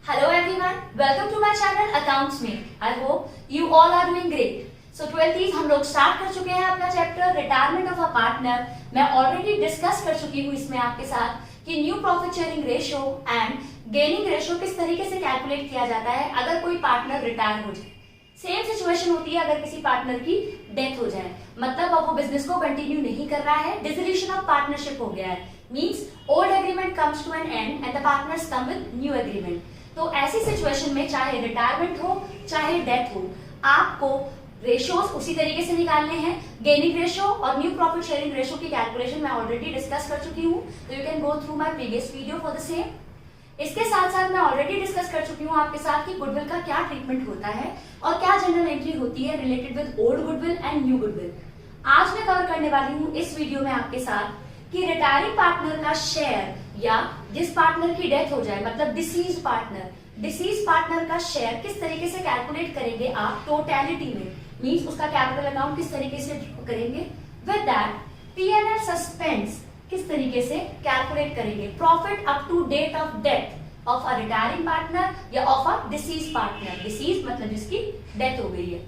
Hello everyone, welcome to my channel Accounts Mate. I hope you all are doing great. So 12th हम लोग start कर चुके हैं अपना chapter retirement of a partner. मैं already discuss कर चुकी हूँ इसमें आपके साथ कि new profit sharing ratio and gaining ratio किस तरीके से कैलकुलेट किया जाता है अगर कोई पार्टनर रिटायर हो जाए। सेम सिचुएशन होती है अगर किसी पार्टनर की डेथ हो जाए, मतलब अब वो बिजनेस को कंटिन्यू नहीं कर रहा है, डिसोल्यूशन ऑफ पार्टनरशिप हो गया है, means old agreement comes to an end and the partners come with new agreement. तो ऐसी सिचुएशन में चाहे रिटायरमेंट हो चाहे डेथ हो, आपको रेशियोज उसी तरीके से निकालने हैं। गेनिंग रेशियो और न्यू प्रॉफिट शेयरिंग रेशियो की कैलकुलेशन मैं ऑलरेडी डिस्कस कर चुकी हूँ, तो you can go through my previous video for the same. इसके साथ साथ मैं ऑलरेडी डिस्कस कर चुकी हूँ आपके साथ कि गुडविल का क्या ट्रीटमेंट होता है और क्या जनरल एंट्री होती है related with old goodwill and new goodwill. आज मैं कवर करने वाली हूँ इस वीडियो में आपके साथ कि रिटायरिंग पार्टनर का शेयर या जिस पार्टनर की डेथ हो जाए, मतलब डिसीज पार्टनर का शेयर किस तरीके से कैलकुलेट करेंगे आप टोटलिटी में, मींस उसका कैपिटल अकाउंट किस तरीके से करेंगे, विद दैट पीएनएल सस्पेंस किस तरीके से कैलकुलेट करेंगे, profit up to date of death of a retiring partner या of a deceased partner, deceased मतलब जिसकी डेथ हो गई है,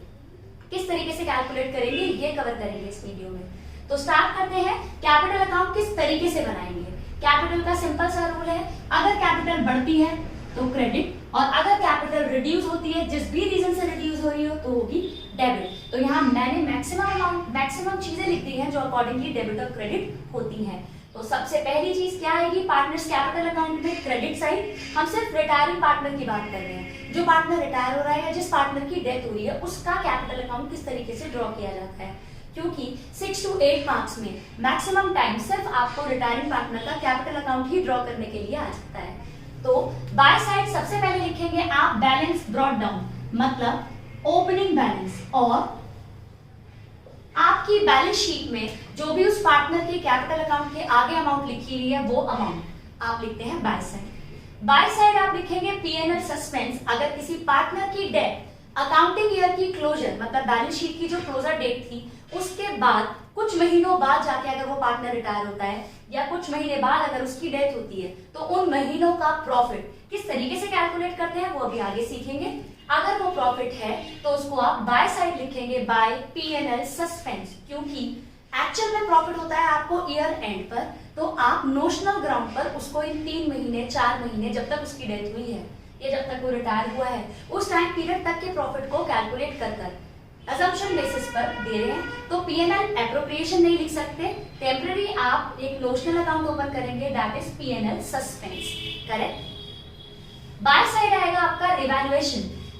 किस तरीके से कैलकुलेट करेंगे ये कवर करेंगे इस वीडियो में। तो स्टार्ट करते हैं। कैपिटल अकाउंट किस तरीके से बनाएंगे। कैपिटल का सिंपल सा रूल है, अगर कैपिटल बढ़ती है तो क्रेडिट और अगर कैपिटल रिड्यूस होती है, जिस भी रीजन से रिड्यूस हो रही हो, तो होगी डेबिट। तो यहाँ मैंने मैक्सिमम चीजें लिख दी हैं जो अकॉर्डिंगली डेबिट और क्रेडिट होती हैं। तो सबसे पहली चीज क्या आएगी पार्टनर्स कैपिटल अकाउंट में, क्रेडिट साइड। हम सिर्फ रिटायरिंग पार्टनर की बात कर रहे हैं, जो पार्टनर रिटायर हो रहा है या जिस पार्टनर की डेथ हो रही है उसका कैपिटल अकाउंट किस तरीके से ड्रॉ किया जाता है, क्योंकि 6 to 8 मार्क्स में मैक्सिमम टाइम सिर्फ आपको रिटायरिंग पार्टनर का कैपिटल अकाउंट ही ड्रॉ करने के लिए आ जाता है। तो बाय साइड सबसे पहले लिखेंगे आप बैलेंस ब्रॉट डाउन, मतलब ओपनिंग बैलेंस, और आपकी बैलेंस शीट में जो भी उस पार्टनर के कैपिटल अकाउंट के आगे अमाउंट लिखी हुई है वो अमाउंट आप लिखते हैं बाय साइड। बाय साइड आप लिखेंगे पीएनएल सस्पेंस, अगर किसी पार्टनर की डेथ अकाउंटिंग ईयर की क्लोजर मतलब बैलेंस शीट की जो क्लोजर डेट थी उसके बाद कुछ महीनों बाद जाके अगर वो पार्टनर रिटायर होता है या कुछ महीने बाद अगर उसकी डेथ होती है, तो उन महीनों का प्रॉफिट किस तरीके से कैलकुलेट करते हैं वो अभी आगे सीखेंगे। अगर वो प्रॉफिट है तो उसको आप बाय साइड लिखेंगे बाय पीएनएल सस्पेंस, क्योंकि एक्चुअल में प्रॉफिट होता है आपको ईयर एंड पर, तो आप नोशनल ग्राउंड पर उसको इन 3 महीने 4 महीने जब तक उसकी डेथ हुई है या जब तक वो रिटायर हुआ है उस टाइम पीरियड तक के प्रॉफिट को कैलकुलेट कर अजम्पशन बेसिस पर दे रहे हैं। तो पीएनएल एप्रोप्रिएशन नहीं लिख सकते, टेम्पररी आप एक नोशनल अकाउंट ओपन करेंगे, that is PNL suspense, correct. By side आएगा आपका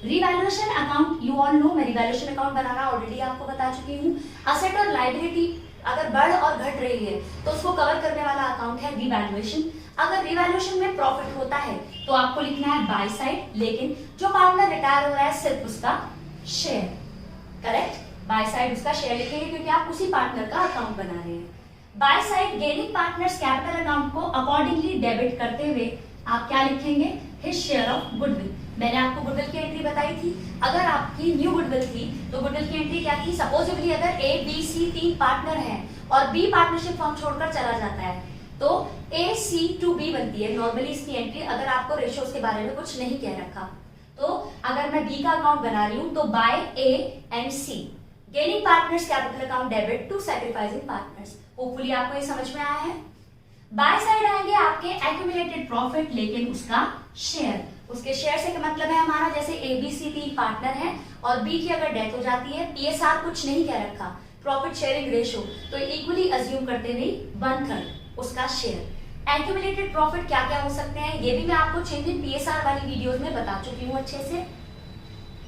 revaluation account. You all know मैं रिवैल्यूएशन अकाउंट बनाना ऑलरेडी आपको बता चुकी हूँ। असेट और लायबिलिटी अगर बढ़ और घट रही है तो उसको कवर करने वाला अकाउंट है रिवैल्यूएशन। अगर रिवैल्यूएशन में प्रॉफिट होता है तो आपको लिखना है बाय साइड, लेकिन जो पार्टनर रिटायर हो रहा है सिर्फ उसका शेयर, करेक्ट। बाय साइड उसका शेयर लिखेंगे क्योंकि आप उसी पार्टनर का अकाउंट बना रहे हैं। By side gaining partners capital account को अकॉर्डिंगली डेबिट करते हुए आप क्या लिखेंगे, हिज शेयर ऑफ गुडविल। मैंने आपको गुडविल की एंट्री बताई थी, अगर आपकी न्यू गुडविल थी तो गुडविल की एंट्री क्या थी, सपोजिबली अगर ए बी सी 3 पार्टनर हैं और बी पार्टनरशिप फॉर्म छोड़कर चला जाता है तो ए सी टू बी बनती है नॉर्मली इसकी एंट्री, अगर आपको रेशियोज के बारे में कुछ नहीं कह रखा। तो अगर मैं बी का अकाउंट बना रही हूं तो by A and C gaining partners capital account debit to sacrificing partners. Hopefully आपको ये समझ में आया है। बाय साइड आएंगे आपके एक्यूमुलेटेड प्रॉफिट, लेकिन उसका शेयर, उसके शेयर से मतलब है हमारा जैसे ए बी सी 3 पार्टनर है और बी की अगर डेथ हो जाती है, पीएसआर कुछ नहीं कह रखा, प्रॉफिट शेयरिंग रेशियो, तो इक्वली अज्यूम करते हुए 1/3 उसका शेयर। एक्यूमुलेटेड प्रॉफिट क्या क्या हो सकते हैं ये भी मैं आपको चेंज इन पीएसआर वाली वीडियोस में बता चुकी हूँ अच्छे से।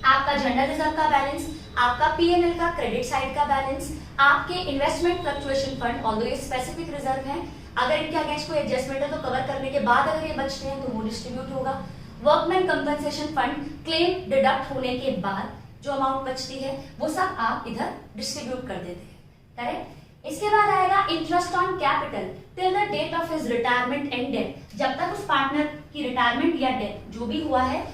आपका जनरल रिजर्व का बैलेंस, आपका पीएनएल का क्रेडिट साइड का बैलेंस, आपके इन्वेस्टमेंट फ्लक्चुएशन फंड, ऑल्दो ये स्पेसिफिक रिजर्व है, अगर इनके अगेंस्ट कोई एडजस्टमेंट है तो कवर करने के बाद अगर ये बचते हैं तो वो डिस्ट्रीब्यूट होगा। Workman compensation fund claim deduct होने के बाद जो अमाउंट बचती है वो सब आप इधर डिस्ट्रीब्यूट कर देते हैं, करेक्ट। इसके बाद आएगा interest on capital till the date of his retirement and death, जब तक उस पार्टनर की रिटायरमेंट या डेथ जो भी हुआ है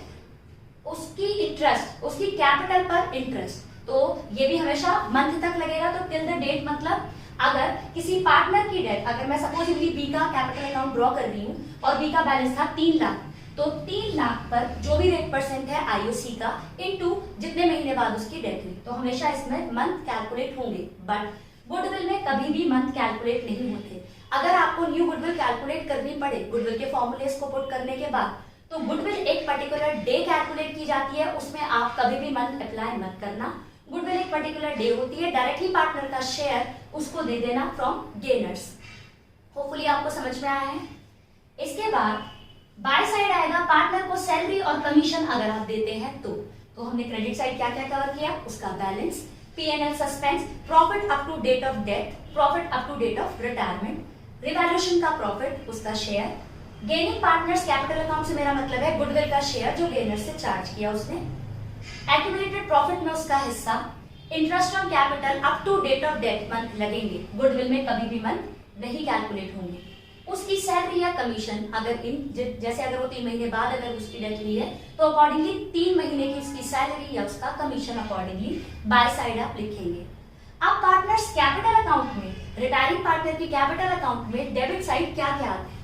उसकी इंटरेस्ट, उसकी कैपिटल पर इंटरेस्ट, तो ये भी हमेशा मंथ तक लगेगा। तो टिल द डेट मतलब अगर किसी पार्टनर की डेथ, अगर मैं सपोजिबली बी का कैपिटल अकाउंट ड्रॉ कर रही हूँ और बी का बैलेंस था 3 लाख, तो 3 लाख पर जो भी रेट परसेंट है आईओसी का इनटू जितने महीने बाद उसकी डेथ हुई, तो हमेशा इसमें मंथ कैलकुलेट होंगे। बट गुडविल में कभी भी मंथ कैलकुलेट नहीं होते। अगर आपको न्यू गुडविल कैलकुलेट करनी पड़े गुडविल के फॉर्मूलेस को पुट करने के बाद, तो गुडविल एक पर्टिकुलर डे कैलकुलेट की जाती है, उसमें आप कभी भी मंथ अप्लाई मत करना। गुडविल एक पर्टिकुलर डे होती है, डायरेक्टली पार्टनर का शेयर उसको दे देना फ्रॉम गेनर्स। होपफुली आपको समझ में आया है। इसके बाद बाय साइड आएगा, पार्टनर को सैलरी और कमीशन अगर आप देते हैं तो हमने क्रेडिट साइड क्या क्या कवर किया, उसका balance, P&L suspense, profit up to date of death, profit up to date of retirement, revaluation का प्रॉफिट, उसका share, gaining partners capital account से मेरा मतलब है गुडविल का शेयर जो गेनर से चार्ज किया उसने, एक्यूमुलेटेड प्रॉफिट में उसका हिस्सा, interest on capital up to date of death month लगेंगे, गुडविल में कभी भी मंथ नहीं कैलकुलेट होंगे, उसकी सैलरी या कमीशन अगर जैसे अगर वो 3 महीने बाद अगर उसकी डेथ हुई है तो अकॉर्डिंगली 3 महीने की उसकी सैलरी या उसका कमीशन अकॉर्डिंगली बाय साइड आप लिखेंगे। अब पार्टनर्स कैपिटल अकाउंट में, रिटायरिंग पार्टनर की कैपिटल अकाउंट में डेबिट साइड क्या क्या आता है,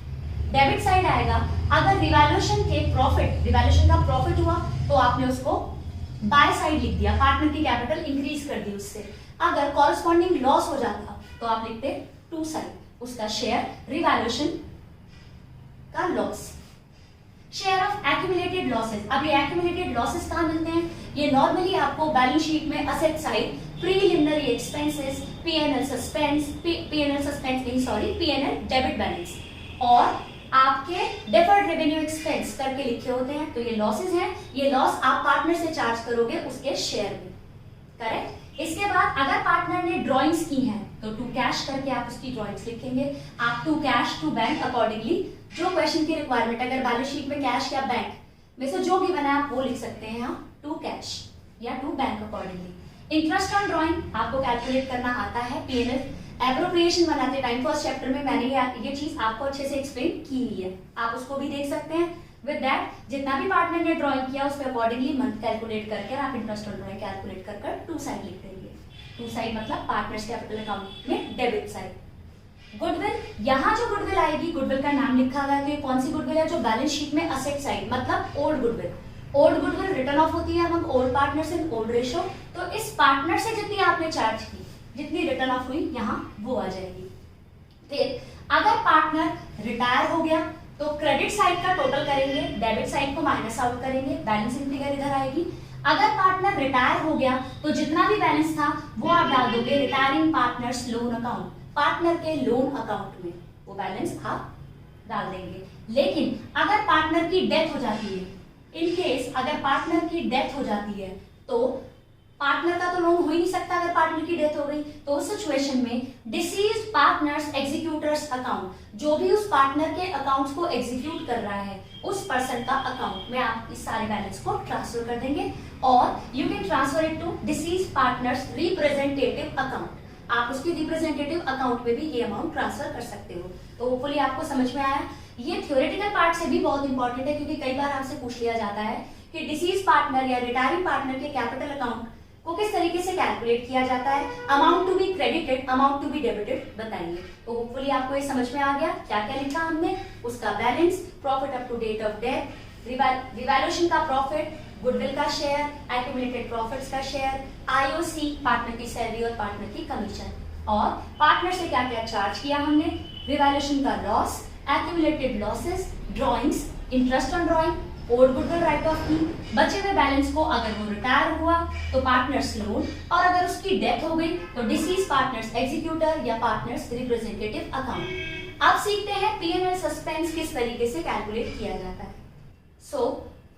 डेबिट साइड आएगा अगर रिवैल्यूएशन के प्रॉफिट, रिवैल्यूएशन का प्रॉफिट हुआ तो आपने उसको बाय साइड लिख दिया, पार्टनर की कैपिटल इंक्रीज कर दी उससे। अगर कॉरस्पॉन्डिंग लॉस हो जाता तो आप लिखते टू साइड, उसका शेयर, रिवैल्यूएशन का loss, share of accumulated losses. अब ये एक्यूमुलेटेड लॉसेस कहां मिलते हैं, ये नॉर्मली आपको बैलेंस शीट में asset side, preliminary expenses, P&L suspense, P&L debit balance और आपके डेफर्ड रेवेन्यू एक्सपेंस करके लिखे होते हैं। तो ये लॉसेस हैं, ये लॉस आप पार्टनर से चार्ज करोगे उसके शेयर में, करेक्ट। इसके बाद अगर पार्टनर ने ड्रॉइंग्स की हैं तो टू कैश करके आप उसकी ड्रॉइंग्स लिखेंगे, आप to cash to bank accordingly जो क्वेश्चन की रिक्वायरमेंट, अगर बैलेंस शीट में कैश या बैंक में से जो भी बना आप वो लिख सकते हैं, यहाँ टू कैश या to bank accordingly. Interest on drawing आपको कैलकुलेट करना आता है, P&L एप्रोप्रिएशन बनाते टाइम फर्स्ट चैप्टर में मैंने ये चीज आपको अच्छे से एक्सप्लेन की हुई है, आप उसको भी देख सकते हैं। विद दैट जितना भी पार्टनर ने ड्राइंग किया उस पर अकॉर्डिंगली मंथ कैलकुलेट करके आप इंटरेस्ट ऑन ड्राइंग कैलकुलेट कर टू साइड लिख देंगे। टू साइड मतलब पार्टनर्स कैपिटल अकाउंट में डेबिट साइड। गुडविल, यहाँ जो गुडविल आएगी, गुडविल का नाम लिखा हुआ है, तो ये कौन सी गुडविल है, जो बैलेंस शीट में असेट साइड मतलब old goodwill, old goodwill return of होती है among old partners in old ratio. तो इस पार्टनर से जितनी आपने चार्ज की, जितनी रिटर्न ऑफ हुई यहाँ वो आ जाएगी। फिर अगर पार्टनर रिटायर हो गया तो क्रेडिट साइड का टोटल करेंगे, डेबिट साइड को माइनस आउट करेंगे, बैलेंसिंग फिगर इधर आएगी। अगर पार्टनर रिटायर हो गया तो जितना भी बैलेंस था वो आप डाल दोगे retiring partners loan account, partner के लोन अकाउंट में वो बैलेंस आप डाल देंगे। लेकिन अगर पार्टनर की डेथ हो जाती है, इन केस अगर पार्टनर की डेथ हो जाती है तो पार्टनर का तो लोन हो ही नहीं सकता अगर पार्टनर की डेथ हो गई, तो उस सिचुएशन में डिसीज्ड पार्टनर्स एग्जीक्यूटर्स अकाउंट, जो भी उस पार्टनर के अकाउंट्स को एग्जीक्यूट कर रहा है उस पर्सन का अकाउंट में आप इस सारे बैलेंस को ट्रांसफर कर देंगे और you can transfer it to deceased partners representative account, आप उसकी रिप्रेजेंटेटिव अकाउंट में भी ये अमाउंट ट्रांसफर कर सकते हो। तो होपफुली आपको समझ में आया। ये थ्योरेटिकल पार्ट से भी बहुत इंपॉर्टेंट है क्योंकि कई बार आपसे पूछ लिया जाता है कि डिसीज पार्टनर या रिटायरिंग पार्टनर के कैपिटल अकाउंट को किस तरीके से कैलकुलेट किया जाता है, amount to be credited, amount to be debited बताइए। तो होपफुली आपको ये समझ में आ गया क्या क्या लिखा हमने, उसका balance, profit up to date of death, revaluation का प्रॉफिट, गुडविल का शेयर, एक्यूमुलेटेड प्रॉफिट्स का शेयर, आईओसी पार्टनर की सैलरी और पार्टनर की कमीशन, और पार्टनर से क्या क्या चार्ज किया हमने, रिवैल्यूएशन का loss, accumulated losses, drawings, interest on drawing, old goodwill write off की, बचे हुए बैलेंस को अगर वो रिटायर हुआ तो पार्टनर्स लोन, और अगर उसकी डेथ हो गई तो डिसीज पार्टनर्स एग्जीक्यूटर या पार्टनर्स रिप्रेजेंटेटिव अकाउंट। अब सीखते हैं P&L सस्पेंस किस तरीके से कैलकुलेट किया जाता है।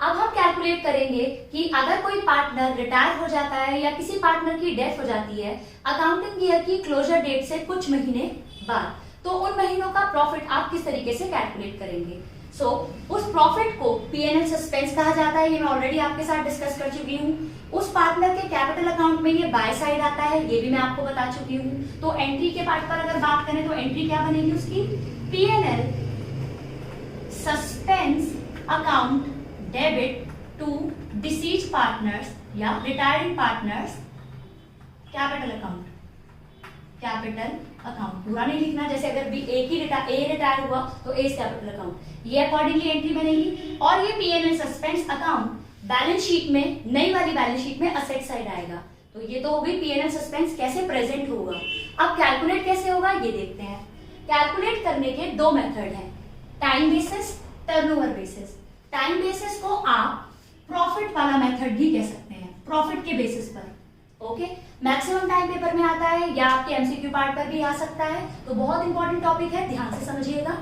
अब हम कैलकुलेट करेंगे कि अगर कोई पार्टनर रिटायर हो जाता है या किसी पार्टनर की डेथ हो जाती है अकाउंटिंग ईयर की क्लोजर डेट से कुछ महीने बाद, तो उन महीनों का प्रॉफिट आप किस तरीके से कैलकुलेट करेंगे। उस प्रॉफिट को P&L सस्पेंस कहा जाता है, ये मैं ऑलरेडी आपके साथ डिस्कस कर चुकी हूँ। उस पार्टनर के कैपिटल अकाउंट में ये बाय साइड आता है, ये भी मैं आपको बता चुकी हूँ। तो एंट्री के पार्ट पर अगर बात करें तो एंट्री क्या बनेगी उसकी, P&L suspense account debit to deceased partners या retiring partners capital account, capital account. पूरा नहीं लिखना, जैसे अगर भी ए रिटायर हुआ तो एज कैपिटल अकाउंट, ये अकॉर्डिंगली एंट्री बनेगी। और ये PNL suspense account balance sheet में, नई वाली बैलेंस शीट में असेट साइड आएगा। तो ये तो हो गई पीएनएल सस्पेंस कैसे प्रेजेंट होगा। अब कैलकुलेट कैसे होगा ये देखते हैं। कैलकुलेट करने के दो मेथड हैं, time basis, turnover basis. Time basis को आप प्रॉफिट वाला मेथड भी कह सकते हैं, प्रॉफिट के बेसिस पर। ओके, मैक्सिमम टाइम पेपर में आता है या आपके एमसीक्यू पार्ट पर भी आ सकता है, तो बहुत इंपॉर्टेंट टॉपिक है, ध्यान से समझिएगा।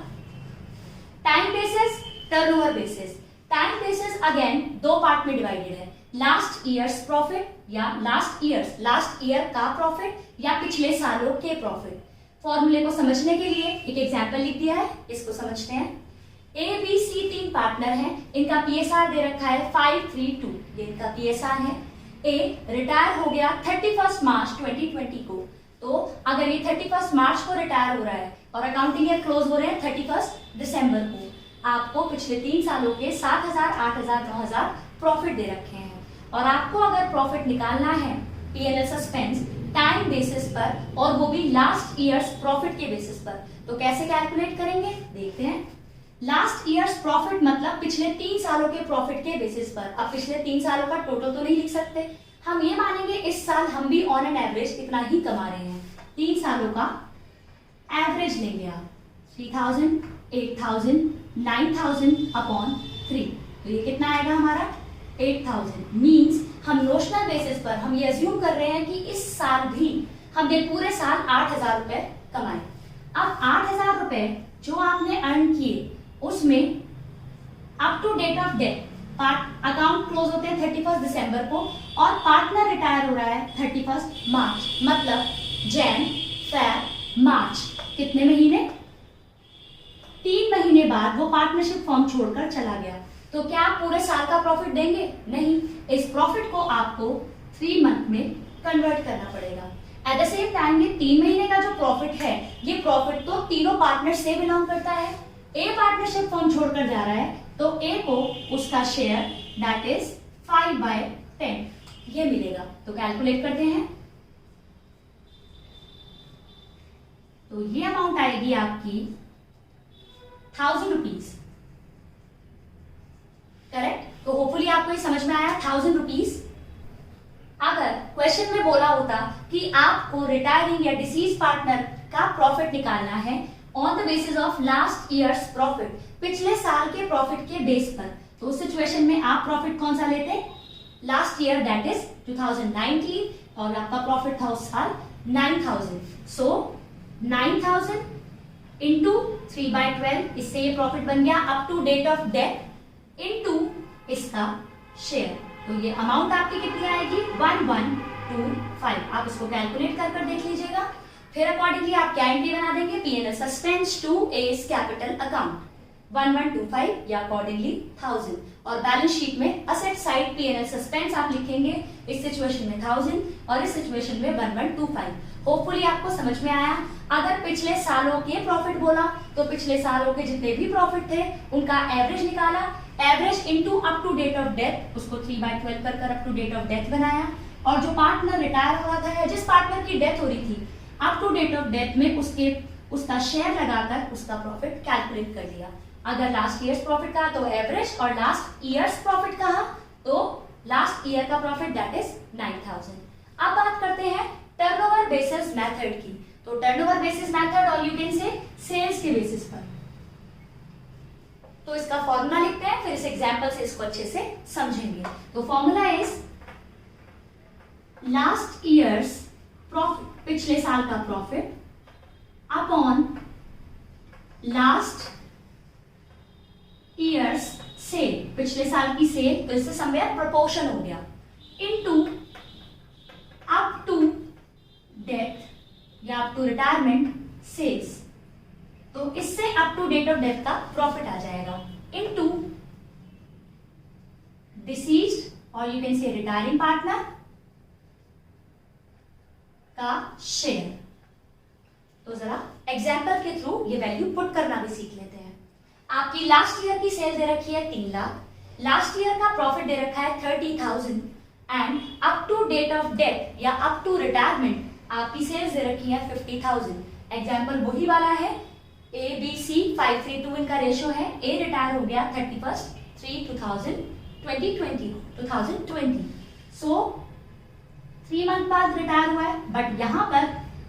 Time basis, turnover basis. Time basis again दो पार्ट में डिवाइडेड है, लास्ट ईयर्स प्रॉफिट या लास्ट ईयर का प्रॉफिट या पिछले सालों के प्रॉफिट। फॉर्मूले को समझने के लिए एक एग्जांपल लिख दिया है, इसको समझते हैं। ए बी सी तीन पार्टनर हैं, इनका पीएसआर दे रखा है 532, ये इनका पीएसआर है। ए रिटायर हो गया 31 मार्च 2020 को, तो अगर ये 31 मार्च को रिटायर हो रहा है और अकाउंटिंग ईयर क्लोज हो रहे हैं 31 दिसंबर को, आपको पिछले 3 सालों के 7,000, 8,000, 9,000 प्रॉफिट दे रखे हैं। और आपको अगर प्रॉफिट निकालना है पीएनएल सस्पेंस टाइम बेसिस पर, और वो भी लास्ट ईयर्स प्रॉफिट के बेसिस पर, तो कैसे कैलकुलेट करेंगे देखते हैं। लास्ट ईयर्स प्रॉफिट मतलब पिछले 3 सालों के प्रॉफिट के बेसिस पर। अब पिछले 3 सालों का टोटल तो नहीं लिख सकते, हम ये मानेंगे इस साल हम भी ऑन एन एवरेज इतना ही कमा रहे हैं। 3 सालों का एवरेज लेंगे आप, 3,000, 8,000, 9,000 अपॉन 3, तो ये कितना आएगा हमारा 8,000। मीन्स हम नोशनल बेसिस पर हम ये अज्यूम कर रहे हैं कि इस साल भी हमने पूरे साल 8,000 रुपए कमाए। अब 8,000 रुपए जो आपने अर्न किए उसमें up to date of death account close होते हैं 31 दिसंबर को और पार्टनर रिटायर हो रहा है 31 मार्च, मतलब जैन, फेब, मार्च, कितने महीने, 3 महीने बाद वो पार्टनरशिप फॉर्म छोड़कर चला गया। तो क्या आप पूरे साल का प्रॉफिट देंगे? नहीं, इस प्रॉफिट को आपको 3 मंथ में कन्वर्ट करना पड़ेगा। एट द सेम टाइम ये 3 महीने का जो प्रॉफिट है, ये प्रॉफिट तो तीनों पार्टनर से बिलोंग करता है। ए पार्टनरशिप फॉर्म छोड़कर जा रहा है तो ए को उसका शेयर दैट इज 5/10 ये मिलेगा। तो कैलकुलेट करते हैं, तो ये अमाउंट आएगी आपकी 1,000 रुपीज, करेक्ट। तो होपफुली आपको ये समझ में आया 1,000 रुपीज। अगर क्वेश्चन में बोला होता कि आपको रिटायरिंग या डिसीज पार्टनर का प्रॉफिट निकालना है on the basis of last year's profit, पिछले साल के प्रॉफिट के बेस पर, तो उस सिचुएशन में आप प्रॉफिट कौन सा लेते? लास्ट ईयर दैट इज 2019, और आपका प्रॉफिट था उस साल 9,000। सो 9,000 इंटू 3/12, इससे ये प्रॉफिट बन गया up to date of death into इसका शेयर। तो ये अमाउंट आपकी कितनी आएगी 1125। आप इसको कैलकुलेट कर देख लीजिएगा। फिर अकॉर्डिंगली आप क्या एंट्री बना देंगे, PNL suspense to as capital account 1125 या अकॉर्डिंगली 1000, और बैलेंस शीट में असेट साइड पीएनएल सस्पेंस आप लिखेंगे इस सिचुएशन में 1000 और इस सिचुएशन में 1125। होपफुली आपको समझ में आया। अगर पिछले सालों के प्रॉफिट बोला तो पिछले सालों के जितने भी प्रॉफिट थे उनका एवरेज निकाला, average into up to date of death, उसको 3/12 कर up to date of death बनाया, और जो पार्टनर रिटायर हुआ था या जिस पार्टनर की डेथ हो रही थी up to date of death में उसका शेयर लगाकर उसका प्रॉफिट कैलकुलेट कर लिया। अगर लास्ट ईयर्स प्रॉफिट कहा तो एवरेज, और लास्ट ईयर्स प्रॉफिट कहा तो लास्ट ईयर का प्रॉफिट दैट इज 9,000। अब बात करते हैं टर्नओवर बेसिस मेथड की। तो टर्नओवर बेसिस मेथड और यू कैन से सेल्स के बेसिस पर, तो इसका फॉर्मूला लिखते हैं, फिर इस एग्जांपल से इसको अच्छे से समझेंगे। तो formula is last year's profit, पिछले साल का profit, upon last year's sale, पिछले साल की सेल, तो इससे समवेयर प्रोपोर्शन हो गया, इनटू अप टू डेथ या अप टू रिटायरमेंट सेल्स, तो इससे up to date of death का प्रॉफिट आ जाएगा, इनटू डिसीज्ड और you can say retiring partner का शेयर। तो जरा एग्जाम्पल के थ्रू ये वैल्यू पुट करना भी सीख लेते हैं। आपकी लास्ट ईयर की सेल दे रखी है 3 लाख, लास्ट ईयर का प्रॉफिट दे रखा है 30,000, and up to date of death या अप टू रिटायरमेंट आपकी सेल्स दे रखी है 50,000, एग्जाम्पल वही वाला है, ABC 5:3 इनका रेशो है। ए रिटायर हो गया 31/3/2020। सो 3 मंथ बाद रिटायर हुआ है, बट यहाँ पर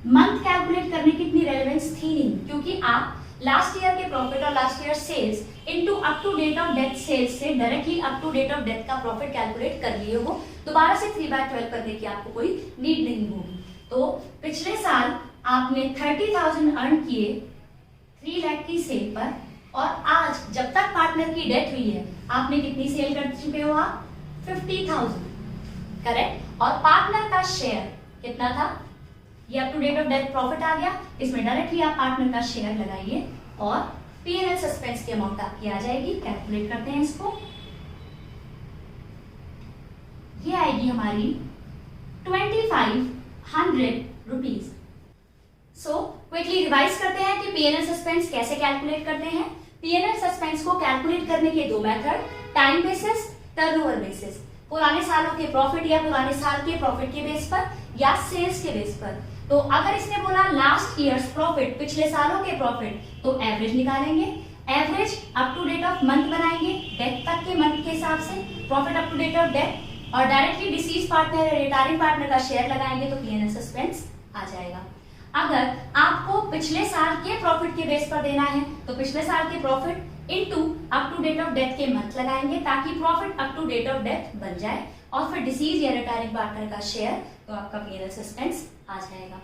मंथ कैलकुलेट करने की इतनी रेलेवेंस थी नहीं, क्योंकि आप लास्ट ईयर के प्रॉफिट और last year sales into up to date of death sales से directly up to date of death का प्रॉफिट कैलकुलेट कर लिए हो। दोबारा से 3/12 करने की आपको कोई नीड नहीं होगी। तो पिछले साल आपने 30,000 अर्न किए 3 लाख की सेल पर, और आज जब तक पार्टनर की डेथ हुई है आपने कितनी सेल कर चुके हो आप? 50,000, करेक्ट। और पार्टनर का शेयर कितना था? ये up to date of death profit आ गया, इसमें डायरेक्टली आप पार्टनर का शेयर लगाइए और P&L सस्पेंस की अमाउंट आपकी आ जाएगी। कैलकुलेट करते हैं इसको। ये आएगी हमारी 2500 रुपीज। सो क्विकली रिवाइज करते हैं कि P&L सस्पेंस कैसे कैलकुलेट करते हैं। P&L सस्पेंस को कैलकुलेट करने के दो method, time basis, turnover basis. पुराने सालों के प्रॉफिट या पुराने साल के प्रॉफिट के बेस पर या सेल्स के बेस पर। तो अगर इसने बोला लास्ट ईयर्स प्रॉफिट, पिछले सालों के प्रॉफिट, तो एवरेज निकालेंगे। Average up to date of month बनाएंगे, डेथ तक के मंथ के हिसाब से profit up to date of death, और डायरेक्टली डिसीज पार्टनर या रिटायरिंग पार्टनर का शेयर लगाएंगे तो P&L सस्पेंस आ जाएगा। अगर आपको पिछले साल के प्रॉफिट के बेस पर देना है तो पिछले साल के profit into up to date of death के मंथ लगाएंगे, ताकि profit up to date of death बन जाए, और फिर डिसीज या रिटायरिंग पार्टनर का शेयर, तो आपका P&L सस्पेंस आ जाएगा।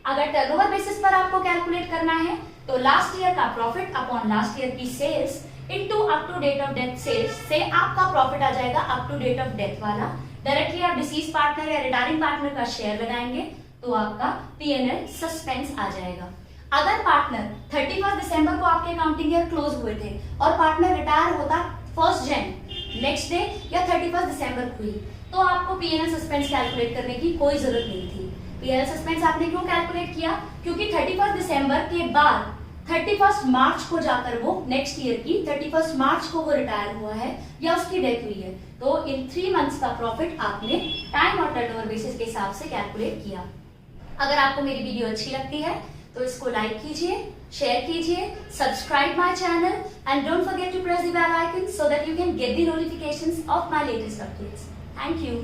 अगर टर्नओवर बेसिस पर आपको कैलकुलेट करना है तो लास्ट ईयर का प्रॉफिट अपॉन लास्ट ईयर की sales into up to date of death sales से आपका प्रॉफिट आ जाएगा up to date of death वाला। डायरेक्टली आप डिसीज पार्टनर या रिटायरिंग पार्टनर का शेयर लगाएंगे तो आपका P&L सस्पेंस आ जाएगा। अगर पार्टनर 31 दिसंबर को आपके अकाउंटिंग ईयर क्लोज हुए थे और पार्टनर रिटायर होता 1 जनवरी नेक्स्ट डे या 31 दिसंबर को ही, तो आपको P&L सस्पेंस कैलकुलेट करने की कोई जरूरत नहीं थी। P&L सस्पेंस आपने क्यों कैलकुलेट किया? क्योंकि 31 दिसंबर के बाद 31 मार्च को जाकर वो नेक्स्ट ईयर की 31 मार्च को वो रिटायर हुआ है या उसकी डेथ हुई है, तो इन 3 मंथ्स का प्रॉफिट आपने टाइम और टर्नओवर बेसिस के हिसाब से कैलकुलेट किया। अगर आपको मेरी वीडियो अच्छी लगती है तो इसको लाइक कीजिए, शेयर कीजिए, subscribe my channel, and don't forget to press the bell icon so that you can get the notifications of my latest updates. Thank you.